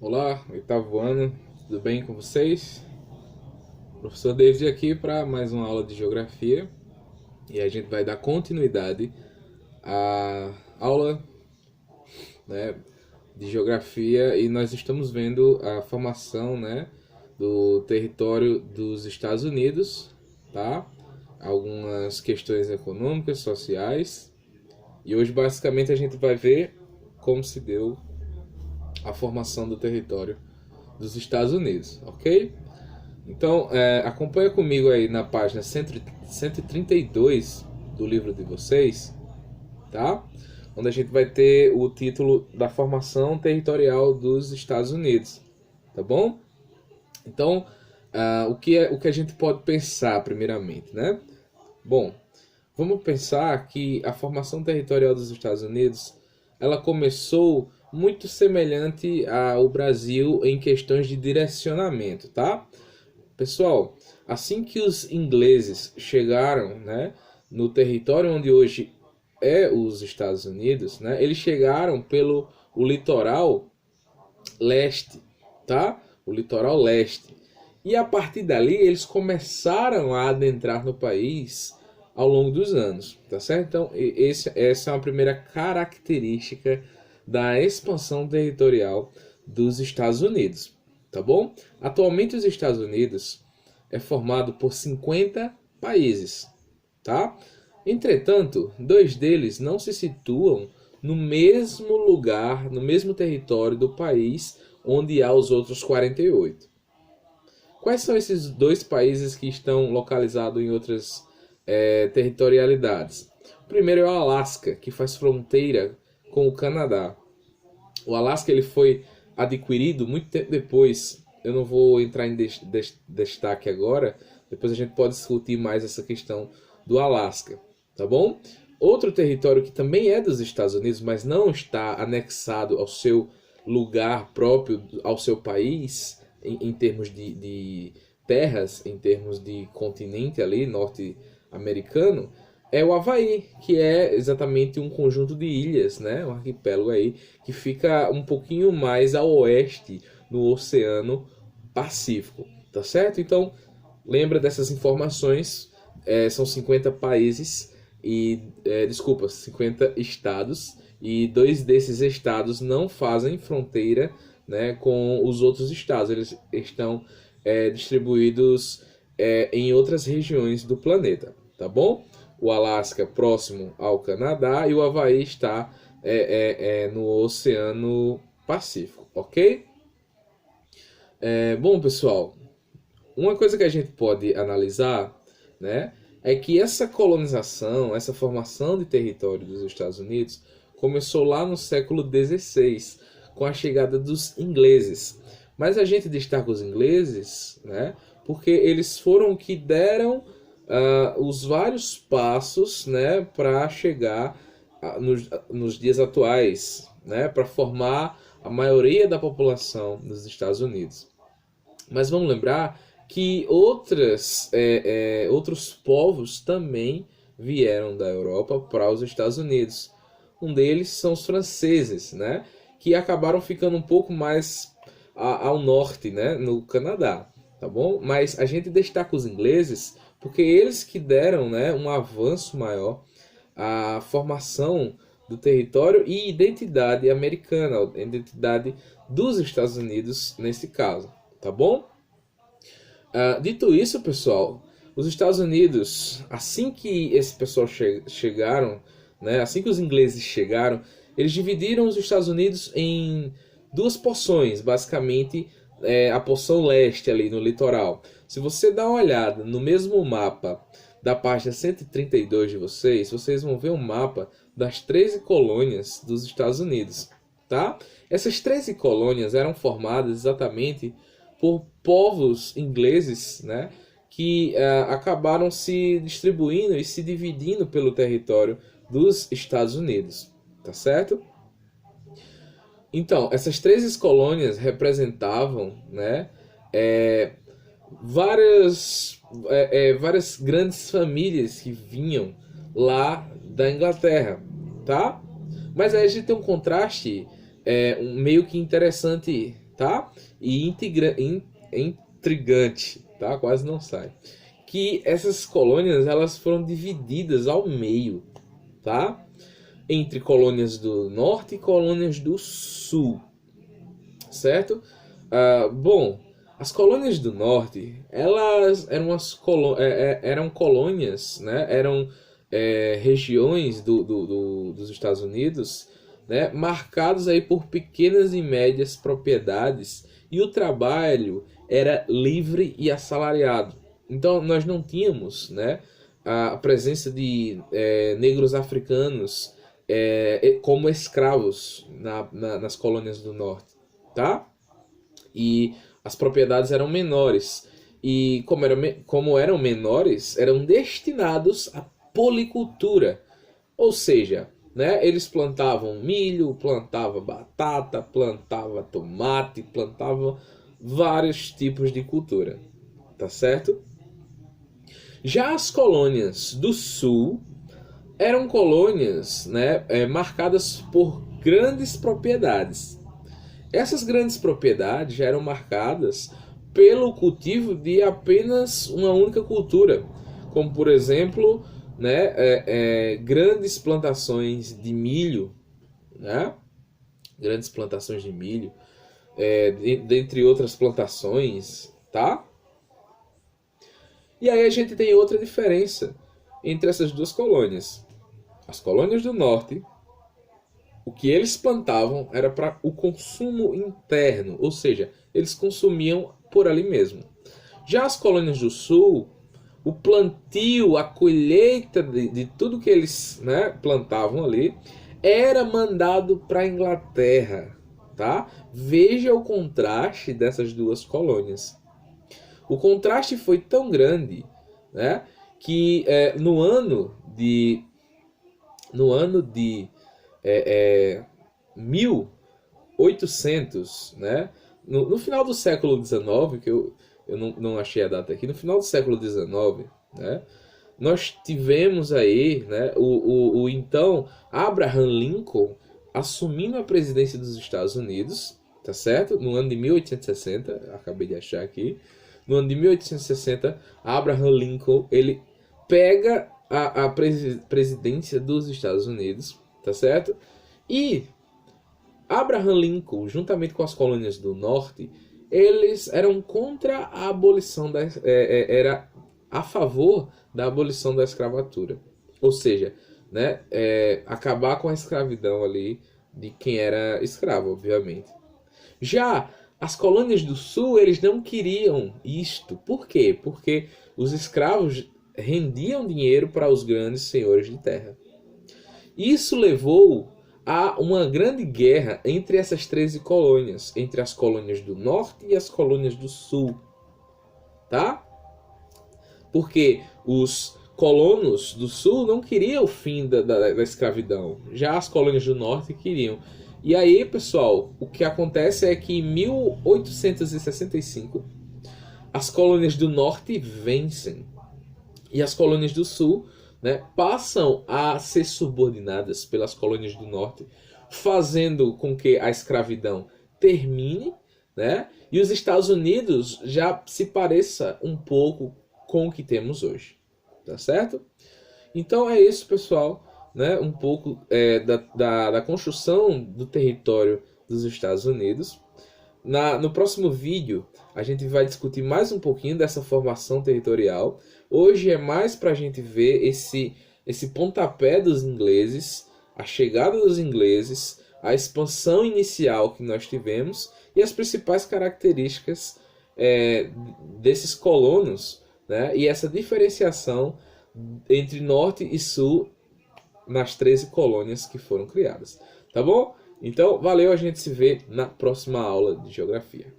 Olá, oitavo ano, tudo bem com vocês? Professor David aqui para mais uma aula de geografia e a gente vai dar continuidade à aula, né, de geografia e nós estamos vendo a formação, né, do território dos Estados Unidos, tá? Algumas questões econômicas, sociais e hoje basicamente a gente vai ver como se deu a formação do território dos Estados Unidos, ok? Então, acompanha comigo aí na página 132 do livro de vocês, tá? Onde a gente vai ter o título da formação territorial dos Estados Unidos, tá bom? Então, o que a gente pode pensar primeiramente, né? Bom, vamos pensar que a formação territorial dos Estados Unidos, ela começou muito semelhante ao Brasil em questões de direcionamento, tá? Pessoal, assim que os ingleses chegaram, né, no território onde hoje é os Estados Unidos, né, eles chegaram pelo o litoral leste, tá? O litoral leste. E a partir dali eles começaram a adentrar no país ao longo dos anos, tá certo? Então, essa é uma primeira característica da expansão territorial dos Estados Unidos, tá bom? Atualmente os Estados Unidos é formado por 50 países, tá? Entretanto, dois deles não se situam no mesmo lugar, no mesmo território do país onde há os outros 48. Quais são esses dois países que estão localizados em outras territorialidades? O primeiro é o Alasca, que faz fronteira com o Canadá. O Alasca ele foi adquirido muito tempo depois. Eu não vou entrar em destaque agora. Depois a gente pode discutir mais essa questão do Alasca, tá bom? Outro território que também é dos Estados Unidos, mas não está anexado ao seu lugar próprio, ao seu país, em termos de terras, em termos de continente ali, norte-americano, é o Havaí, que é exatamente um conjunto de ilhas, né? Um arquipélago aí, que fica um pouquinho mais a oeste no Oceano Pacífico, tá certo? Então, lembra dessas informações, são 50 países desculpa, 50 estados, e dois desses estados não fazem fronteira, né, com os outros estados. Eles estão distribuídos em outras regiões do planeta, tá bom? O Alasca próximo ao Canadá e o Havaí está no Oceano Pacífico, ok? Bom, pessoal, uma coisa que a gente pode analisar, né, é que essa colonização, essa formação de território dos Estados Unidos começou lá no século XVI, com a chegada dos ingleses. Mas a gente destaca os ingleses, né, porque eles foram que deram os vários passos, né, para chegar nos dias atuais, né, para formar a maioria da população dos Estados Unidos. Mas vamos lembrar que outros povos também vieram da Europa para os Estados Unidos. Um deles são os franceses, né? Que acabaram ficando um pouco mais ao norte, né? No Canadá, tá bom? Mas a gente destaca os ingleses porque eles que deram, né, um avanço maior à formação do território e identidade americana, identidade dos Estados Unidos nesse caso, tá bom? Dito isso, pessoal, os Estados Unidos, assim que esse pessoal chegaram, né, assim que os ingleses chegaram, eles dividiram os Estados Unidos em duas porções, basicamente a porção leste ali no litoral. Se você dá uma olhada no mesmo mapa da página 132 de vocês, vocês vão ver um mapa das 13 colônias dos Estados Unidos, tá? Essas 13 colônias eram formadas exatamente por povos ingleses, né, que acabaram se distribuindo e se dividindo pelo território dos Estados Unidos, tá certo? Então, essas 13 colônias representavam, né, várias grandes famílias que vinham lá da Inglaterra, tá? Mas aí a gente tem um contraste meio que interessante tá? E intrigante, tá? Quase não sai. Que essas colônias elas foram divididas ao meio, tá? Entre colônias do norte e colônias do sul, certo? Bom, as colônias do norte, elas eram eram colônias, né? Eram regiões dos Estados Unidos, né? Marcadas aí por pequenas e médias propriedades, e o trabalho era livre e assalariado. Então nós não tínhamos, né, a presença de negros africanos como escravos nas colônias do norte, tá? E as propriedades eram menores. E como eram menores, eram destinados à policultura. Ou seja, né, eles plantavam milho, plantavam batata, plantavam tomate, plantavam vários tipos de cultura. Tá certo? Já as colônias do sul eram colônias, né, marcadas por grandes propriedades. Essas grandes propriedades já eram marcadas pelo cultivo de apenas uma única cultura, como por exemplo, né, grandes plantações de milho, né? Grandes plantações de milho, dentre outras plantações, tá? E aí a gente tem outra diferença entre essas duas colônias. As colônias do norte, o que eles plantavam era para o consumo interno, ou seja, eles consumiam por ali mesmo. Já as colônias do sul, o plantio, a colheita de tudo que eles, né, plantavam ali, era mandado para a Inglaterra, tá? Veja o contraste dessas duas colônias. O contraste foi tão grande, né, que no ano de 1800, né, no final do século XIX, que eu não achei a data aqui, no final do século XIX, né, nós tivemos aí, né, o então Abraham Lincoln assumindo a presidência dos Estados Unidos, tá certo? No ano de 1860, acabei de achar aqui, no ano de 1860, Abraham Lincoln, ele pega a presidência dos Estados Unidos, tá certo? E Abraham Lincoln, juntamente com as colônias do norte, eles eram contra a abolição era a favor da abolição da escravatura. Ou seja, né, acabar com a escravidão ali de quem era escravo, obviamente. Já as colônias do sul, eles não queriam isto. Por quê? Porque os escravos rendiam dinheiro para os grandes senhores de terra. Isso levou a uma grande guerra entre essas 13 colônias, entre as colônias do norte e as colônias do sul, tá? Porque os colonos do sul não queriam o fim da escravidão, já as colônias do norte queriam. E aí, pessoal, o que acontece é que em 1865 as colônias do norte vencem e as colônias do sul, né, passam a ser subordinadas pelas colônias do norte, fazendo com que a escravidão termine, né, e os Estados Unidos já se pareça um pouco com o que temos hoje, tá certo? Então é isso, pessoal, né, um pouco da construção do território dos Estados Unidos. No próximo vídeo, a gente vai discutir mais um pouquinho dessa formação territorial. Hoje é mais para a gente ver esse pontapé dos ingleses, a chegada dos ingleses, a expansão inicial que nós tivemos e as principais características desses colonos, né, e essa diferenciação entre norte e sul nas 13 colônias que foram criadas. Tá bom? Então, valeu, a gente se vê na próxima aula de geografia.